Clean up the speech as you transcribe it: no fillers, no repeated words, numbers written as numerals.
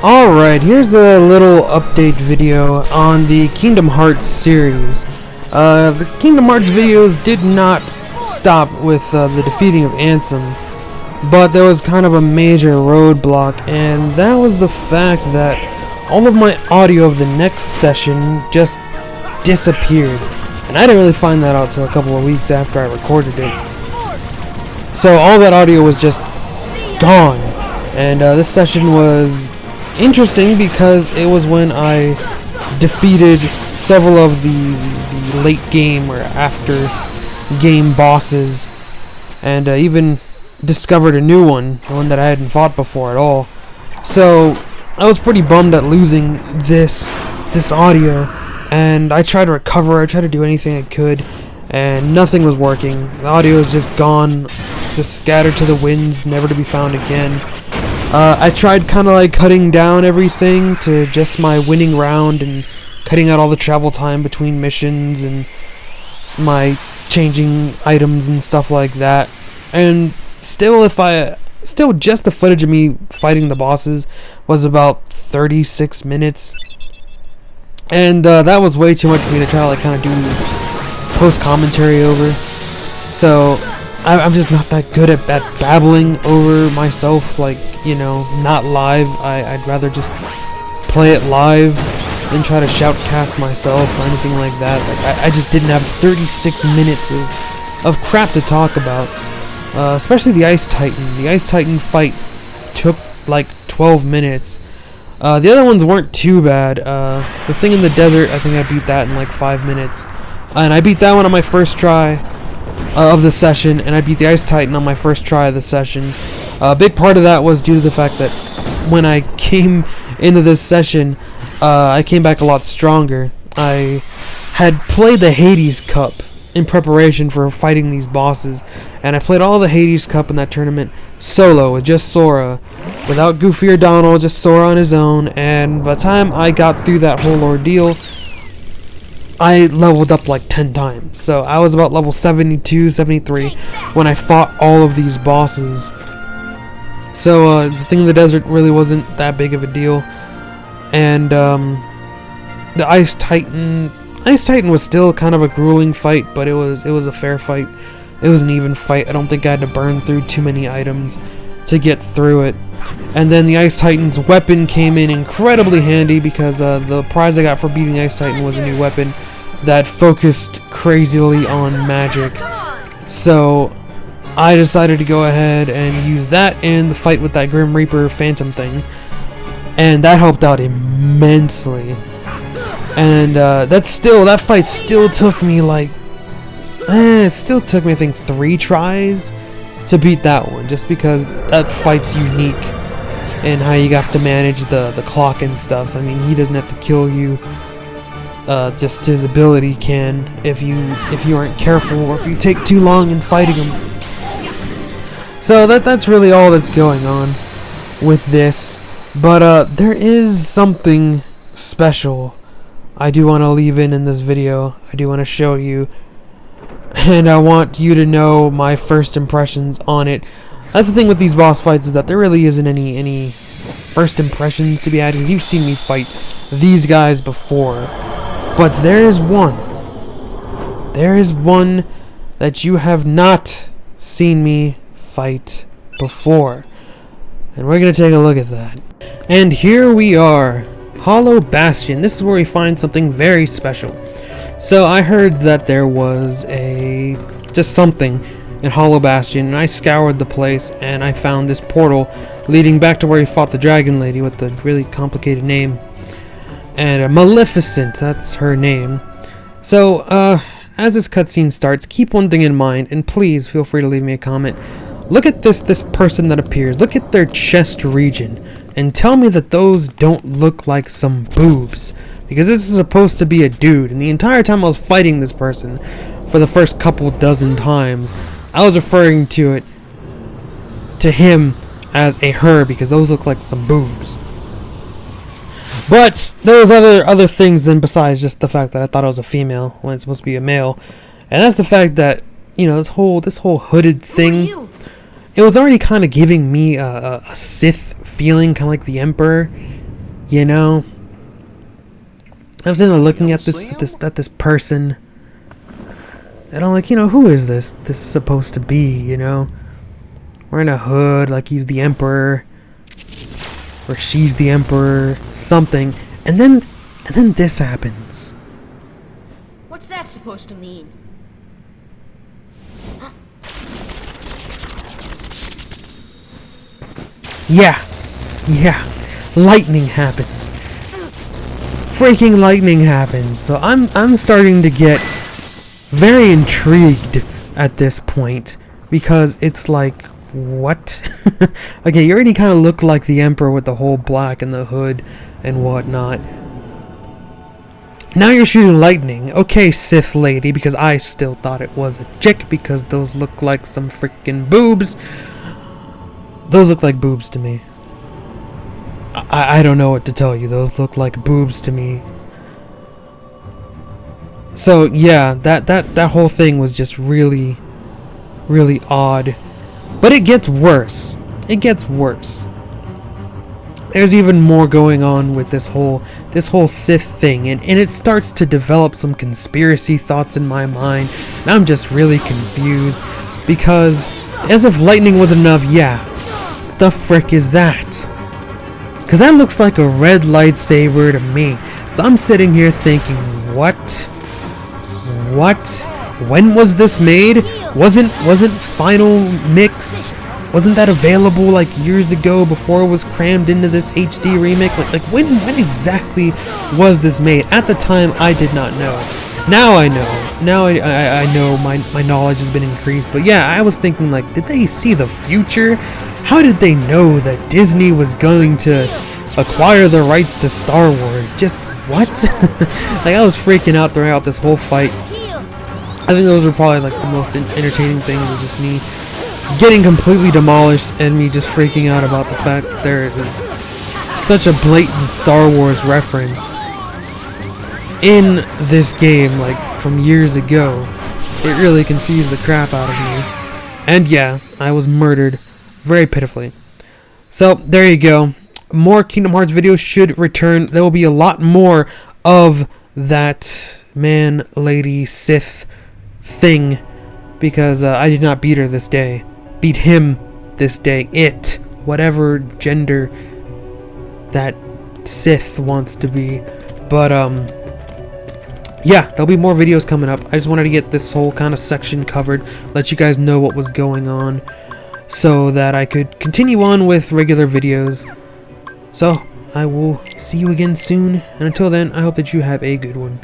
Alright, here's a little update video on the Kingdom Hearts series. The Kingdom Hearts videos did not stop with the defeating of Ansem, but there was kind of a major roadblock, and that was the fact that all of my audio of the next session just disappeared. And I didn't really find that out till a couple of weeks after I recorded it. So all that audio was just gone. And this session was interesting because it was when I defeated several of the late game or after game bosses, and even discovered a new one that I hadn't fought before at all. So I was pretty bummed at losing this audio, and I tried to recover, I tried to do anything I could, and nothing was working. The audio was just gone, just scattered to the winds, never to be found again. I tried kind of like cutting down everything to just my winning round and cutting out all the travel time between missions and my changing items and stuff like that. And still, just the footage of me fighting the bosses was about 36 minutes. And that was way too much for me to try to like kind of do post-commentary over. So I'm just not that good at babbling over myself, like, you know, not live. I'd rather just play it live than try to shoutcast myself or anything like that. Like, I just didn't have 36 minutes of crap to talk about. Especially the Ice Titan. The Ice Titan fight took like 12 minutes. The other ones weren't too bad. The thing in the desert, I think I beat that in like 5 minutes. And I beat that one on my first try of the session, and I beat the Ice Titan on my first try of the session. A big part of that was due to the fact that when I came into this session, I came back a lot stronger. I had played the Hades Cup in preparation for fighting these bosses, and I played all the Hades Cup in that tournament solo with just Sora, without Goofy or Donald, just Sora on his own. And by the time I got through that whole ordeal, I leveled up like 10 times. So I was about level 72, 73 when I fought all of these bosses. So the thing in the desert really wasn't that big of a deal. And the Ice Titan was still kind of a grueling fight, but it was a fair fight. It was an even fight. I don't think I had to burn through too many items to get through it. And then the Ice Titan's weapon came in incredibly handy because the prize I got for beating the Ice Titan was a new weapon that focused crazily on magic. So I decided to go ahead and use that in the fight with that Grim Reaper Phantom thing, and that helped out immensely. And that fight still took me like I think 3 tries to beat that one, just because that fight's unique and how you have to manage the clock and stuff. So, I mean, he doesn't have to kill you. Just his ability can if you aren't careful or if you take too long in fighting him. So that's really all that's going on with this. But there is something special I do want to leave in this video. I do want to show you, and I want you to know my first impressions on it. That's the thing with these boss fights, is that there really isn't any first impressions to be had, because you've seen me fight these guys before. But there is one that you have not seen me fight before, and we're gonna take a look at that. And here we are, Hollow Bastion. This is where we find something very special. So I heard that there was just something in Hollow Bastion, and I scoured the place and I found this portal leading back to where he fought the dragon lady with the really complicated name. And Maleficent, that's her name. So as this cutscene starts, keep one thing in mind, and please feel free to leave me a comment. Look at this person that appears. Look at their chest region, and tell me that those don't look like some boobs, because this is supposed to be a dude. And the entire time I was fighting this person, for the first couple dozen times, I was referring to him as a her, because those look like some boobs. But there was other things than besides just the fact that I thought I was a female when it's supposed to be a male, and that's the fact that, you know, this whole hooded thing, it was already kind of giving me a Sith feeling, kind of like the Emperor, You know? I was sitting there looking at this person, and I'm like, you know, who is this? This is supposed to be, you know? Wearing a hood, like he's the emperor, or she's the emperor, something. And then this happens. What's that supposed to mean? Yeah, lightning happens. Freaking lightning happens. So I'm starting to get very intrigued at this point, because it's like, what? Okay, you already kind of look like the Emperor with the whole black and the hood and whatnot. Now you're shooting lightning. Okay, Sith lady, because I still thought it was a chick, because those look like some freaking boobs. Those look like boobs to me. I don't know what to tell you. Those look like boobs to me. So yeah, that whole thing was just really, really odd. But it gets worse. It gets worse. There's even more going on with this whole Sith thing, and it starts to develop some conspiracy thoughts in my mind, and I'm just really confused, because as if lightning was enough, yeah, the frick is that? Because that looks like a red lightsaber to me. So I'm sitting here thinking, what? When was this made? Wasn't Final Mix? Wasn't that available like years ago before it was crammed into this HD remake? Like when exactly was this made? At the time, I did not know. Now I know. Now I know my knowledge has been increased. But yeah, I was thinking, like, did they see the future? How did they know that Disney was going to acquire the rights to Star Wars? Just what? Like, I was freaking out throughout this whole fight. I think those were probably like the most entertaining things, was just me getting completely demolished and me just freaking out about the fact that there is such a blatant Star Wars reference in this game, like from years ago. It really confused the crap out of me. And yeah, I was murdered very pitifully. So there you go. More Kingdom Hearts videos should return. There will be a lot more of that man, lady, Sith thing, because I did not beat her this day. Beat him this day. It, whatever gender that Sith wants to be. But yeah, there'll be more videos coming up. I just wanted to get this whole kind of section covered, let you guys know what was going on, so that I could continue on with regular videos. So I will see you again soon, and until then, I hope that you have a good one.